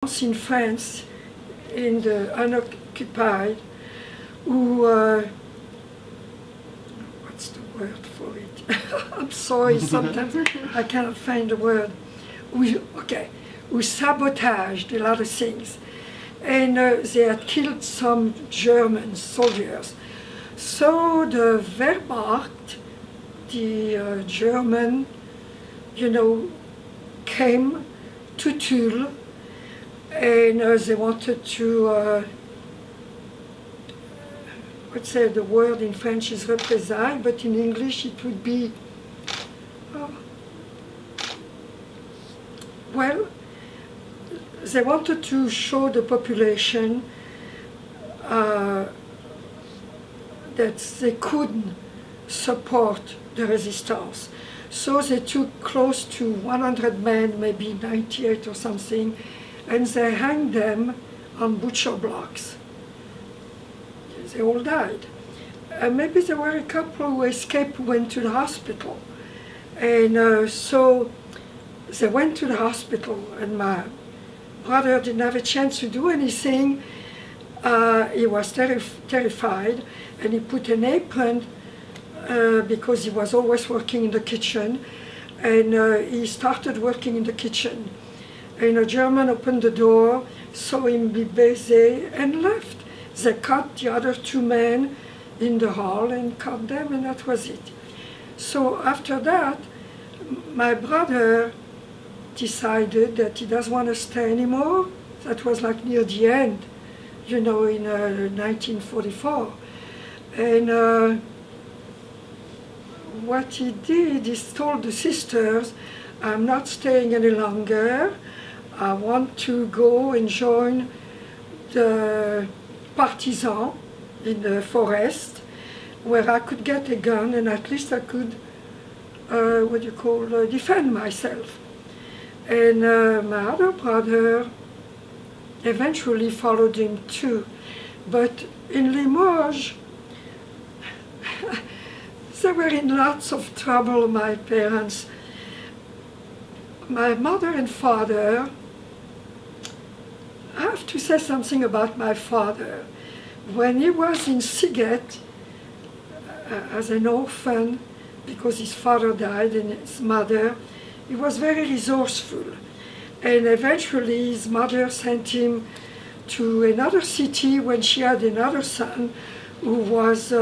in France, in the unoccupied, who, what's the word for it? I'm sorry, sometimes I cannot find the word. Who sabotaged a lot of things. And they had killed some German soldiers. So the Wehrmacht, the German, came to Tulle, and they wanted to, what's the word in French is représailles, but in English it would be, well, they wanted to show the population that they couldn't support the resistance. So they took close to 100 men, maybe 98 or something, and they hanged them on butcher blocks. They all died. Maybe there were a couple who escaped, who went to the hospital. And so they went to the hospital, and my brother didn't have a chance to do anything. He was terrified, and he put an apron because he was always working in the kitchen, and he started working in the kitchen. And a German opened the door, saw him be busy, and left. They caught the other two men in the hall and caught them, and that was it. So after that, my brother decided that he doesn't want to stay anymore. That was like near the end, in 1944. And what he did is told the sisters, I'm not staying any longer. I want to go and join the partisans in the forest, where I could get a gun and at least I could, defend myself. And my other brother eventually followed him too. But in Limoges, they were in lots of trouble, my parents. My mother and father, I have to say something about my father. When he was in Siget as an orphan, because his father died and his mother, he was very resourceful. And eventually his mother sent him to another city when she had another son who was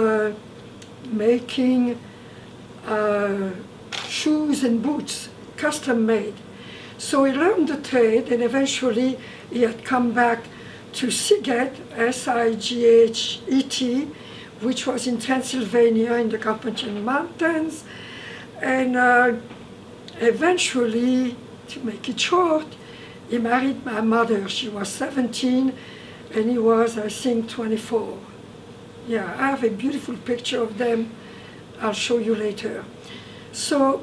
making shoes and boots, custom made. So he learned the trade, and eventually he had come back to Siget, Sighet, which was in Transylvania in the Carpathian Mountains. And eventually, to make it short, he married my mother. She was 17 and he was, I think, 24. Yeah, I have a beautiful picture of them. I'll show you later. So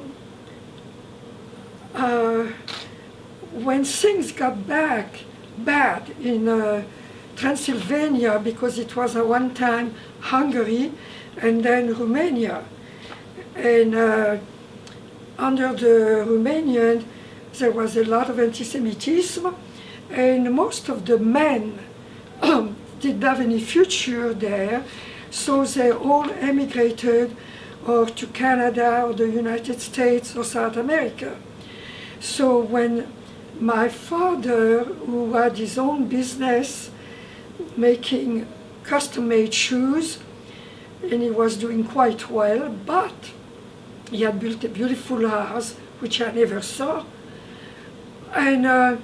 when things got bad in Transylvania, because it was at one time Hungary and then Romania, and under the Romanian there was a lot of anti-Semitism, and most of the men didn't have any future there, so they all emigrated or to Canada or the United States or South America. So when my father, who had his own business making custom-made shoes, and he was doing quite well, but he had built a beautiful house, which I never saw. And at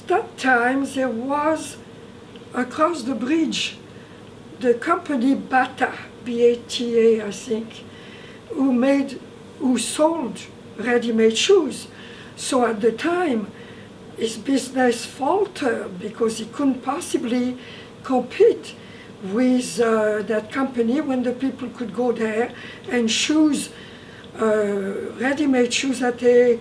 that time, there was, across the bridge, the company Bata, B-A-T-A, I think, who sold ready-made shoes. So at the time, his business faltered because he couldn't possibly compete with that company when the people could go there and choose ready-made shoes at a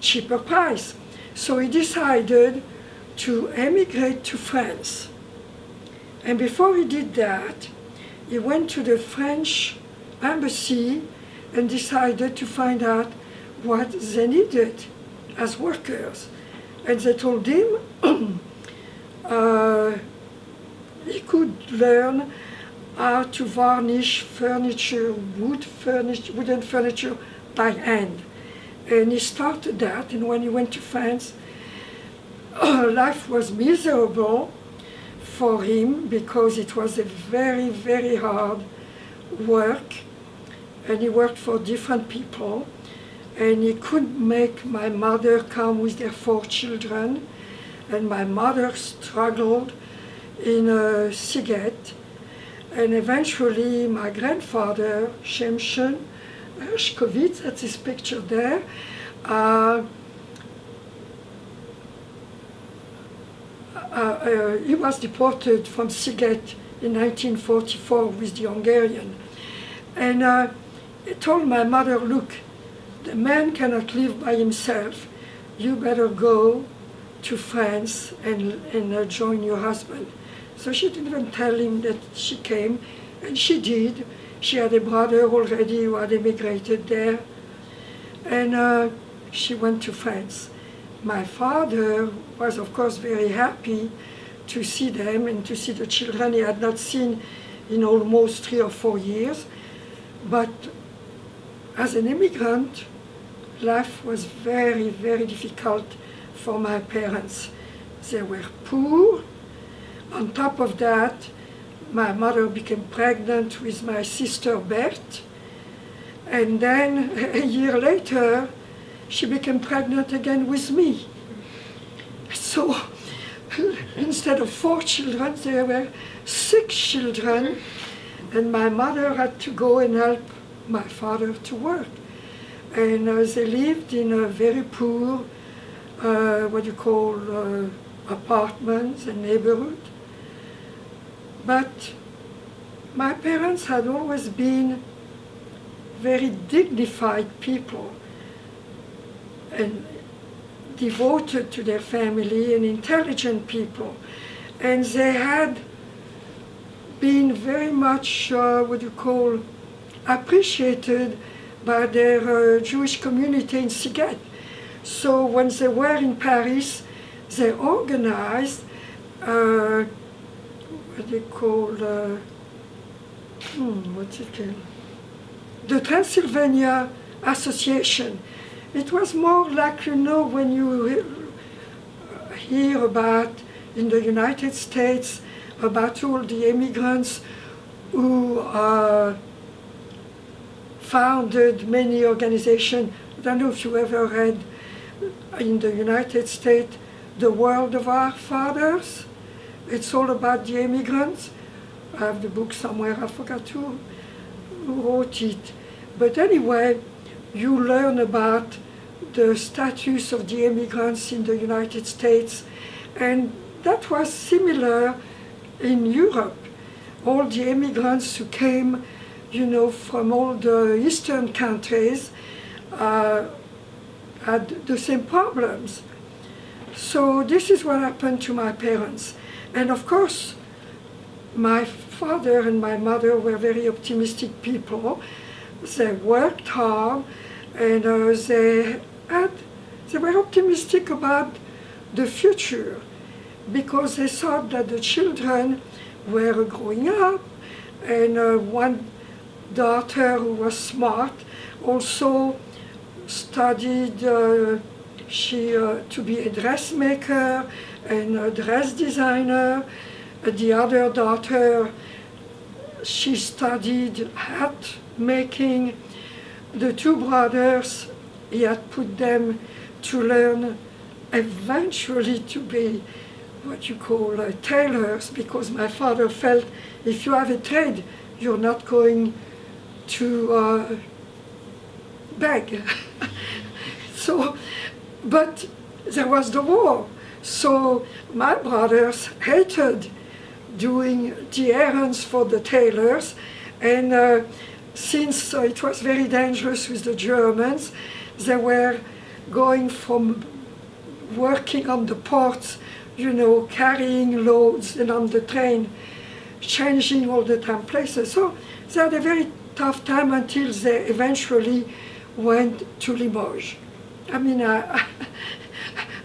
cheaper price. So he decided to emigrate to France. And before he did that, he went to the French embassy and decided to find out what they needed as workers. And they told him he could learn how to varnish furniture, wooden furniture by hand. And he started that, and when he went to France, life was miserable for him because it was a very, very hard work, and he worked for different people, and he couldn't make my mother come with their 4 children, and my mother struggled in a Siget, and eventually my grandfather, Shemshon Hershkovitz, that's his picture there, he was deported from Siget in 1944 with the Hungarian. And he told my mother, look, the man cannot live by himself. You better go to France and join your husband. So she didn't even tell him that she came, and she did. She had a brother already who had emigrated there, and she went to France. My father was, of course, very happy to see them and to see the children he had not seen in almost 3 or 4 years. But as an immigrant, life was very, very difficult for my parents. They were poor. On top of that, my mother became pregnant with my sister Bert, and then a year later, she became pregnant again with me. So instead of 4 children, there were 6 children, and my mother had to go and help my father to work. And they lived in a very poor, apartments and neighborhood. But my parents had always been very dignified people and devoted to their family and intelligent people. And they had been very much, appreciated by their Jewish community in Siget. So when they were in Paris, they organized the Transylvania Association. It was more like, when you hear about, in the United States, about all the immigrants who founded many organizations. I don't know if you ever read in the United States, The World of Our Fathers. It's all about the immigrants. I have the book somewhere, I forgot who wrote it. But anyway, you learn about the status of the immigrants in the United States, and that was similar in Europe. All the immigrants who came, from all the Eastern countries had the same problems. So this is what happened to my parents. And of course, my father and my mother were very optimistic people. They worked hard, and they were optimistic about the future because they thought that the children were growing up, and one daughter who was smart also studied to be a dressmaker and a dress designer. The other daughter, she studied hat making. The 2 brothers, he had put them to learn eventually to be tailors, because my father felt if you have a trade, you're not going to beg. So, but there was the war. So my brothers hated doing the errands for the tailors, and since it was very dangerous with the Germans, they were going from working on the ports, carrying loads, and on the train, changing all the time places. So they had a very tough time until they eventually went to Limoges. I mean,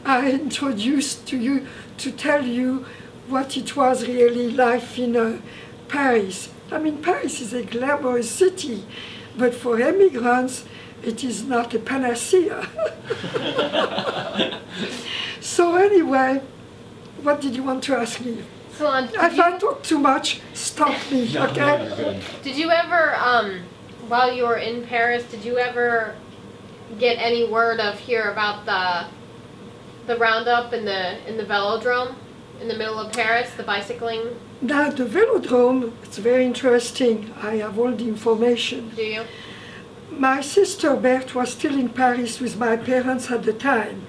I introduced to you to tell you what it was really life in Paris. I mean, Paris is a glamorous city, but for immigrants, it is not a panacea. So anyway, what did you want to ask me? Solange, If I talk too much, stop me, No, okay? you're good. did you ever, while you were in Paris, did you ever get any word of here about the roundup in the velodrome in the middle of Paris, the bicycling? Now, the velodrome, it's very interesting. I have all the information. Do you? My sister Berthe was still in Paris with my parents at the time.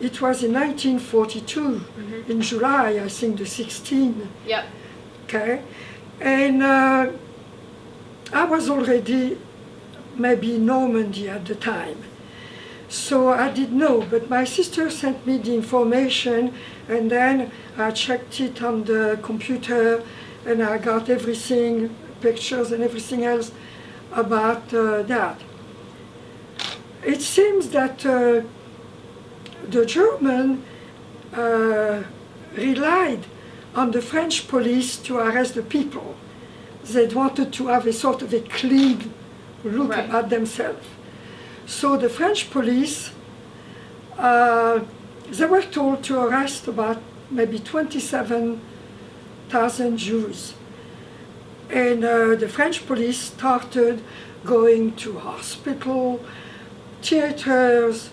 It was in 1942, in July, I think the 16th. Yep. Okay, and I was already maybe in Normandy at the time, so I didn't know, but my sister sent me the information, and then I checked it on the computer, and I got everything, pictures and everything else about that. It seems that the German relied on the French police to arrest the people. They wanted to have a sort of a clean look Right. about themselves. So the French police, they were told to arrest about maybe 27,000 Jews. And the French police started going to hospital, theaters,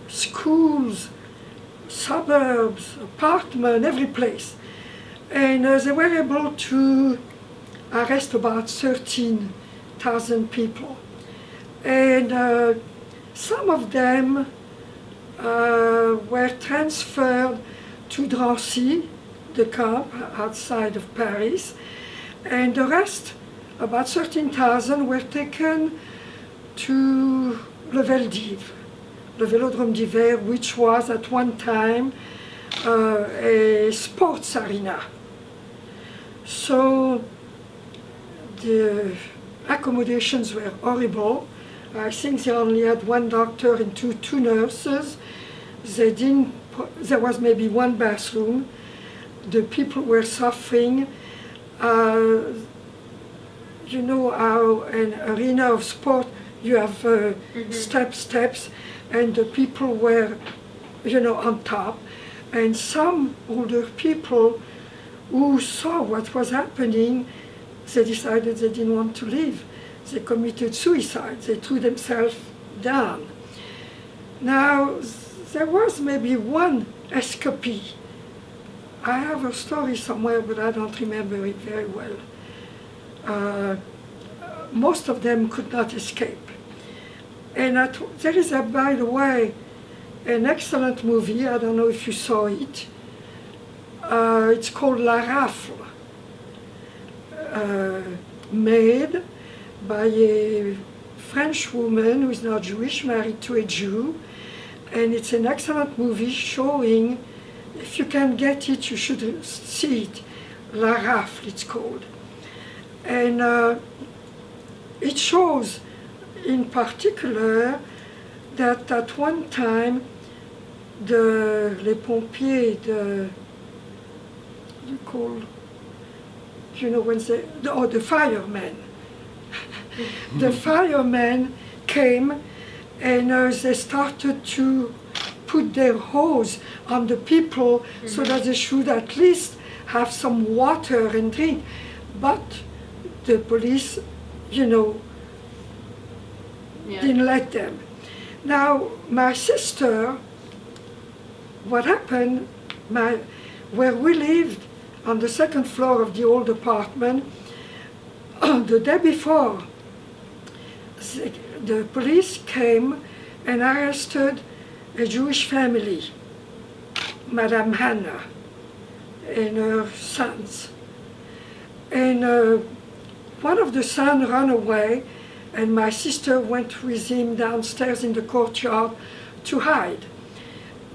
schools, suburbs, apartments, every place. And they were able to arrest about 13,000 people. And some of them were transferred to Drancy, the camp outside of Paris, and the rest, about 13,000, were taken to Le Veldiv, the Velodrome d'Hiver, which was at one time a sports arena. So the accommodations were horrible. I think they only had one doctor and two nurses. There was maybe one bathroom. The people were suffering. You know how an arena of sport, you have steps, and the people were, on top. And some older people who saw what was happening, they decided they didn't want to live. They committed suicide. They threw themselves down. Now, there was maybe one escapee. I have a story somewhere, but I don't remember it very well. Most of them could not escape. And there is, by the way, an excellent movie. I don't know if you saw it. It's called La Rafle, made by a French woman who is now Jewish, married to a Jew. And it's an excellent movie showing, if you can get it, you should see it. La Rafle, it's called. And it shows, in particular, that at one time, les pompiers, the firemen. The firemen came and they started to put their hose on the people so that they should at least have some water and drink. But the police, didn't let them. Now, my sister, what happened, where we lived on the second floor of the old apartment, the day before, the police came and arrested a Jewish family, Madame Hannah and her sons. And one of the sons ran away, and my sister went with him downstairs in the courtyard to hide.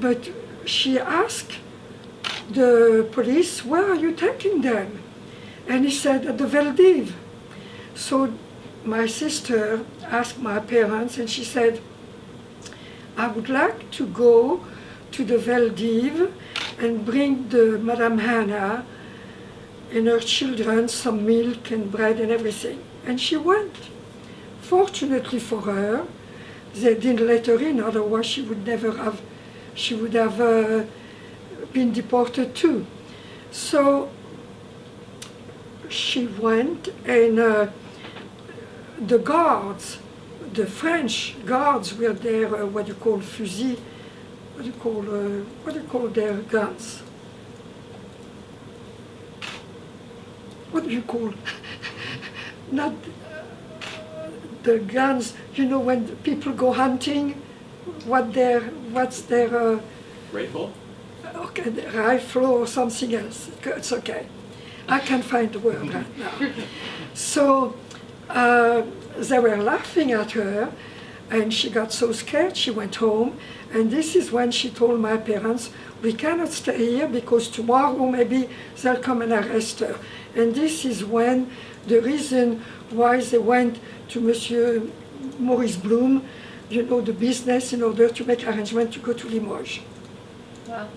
But she asked the police, "Where are you taking them?" And he said, "At the Veldiv." So my sister asked my parents, and she said, "I would like to go to the Veldiv and bring the Madame Hannah and her children some milk and bread and everything. And she went. Fortunately for her, they didn't let her in, otherwise she would have been deported too. So she went, and the guards, the French guards were there, what you call fusil, what do you call their guns? What do you call? Not the guns, you know, when people go hunting, what's their Rifle? okay, the rifle or something else. It's okay. I can't find the word right now. So they were laughing at her, and she got so scared she went home. And this is when she told my parents, we cannot stay here because tomorrow maybe they'll come and arrest her. And this is when the reason why they went to Monsieur Maurice Blum, you know, the business, in order to make arrangement to go to Limoges. Wow.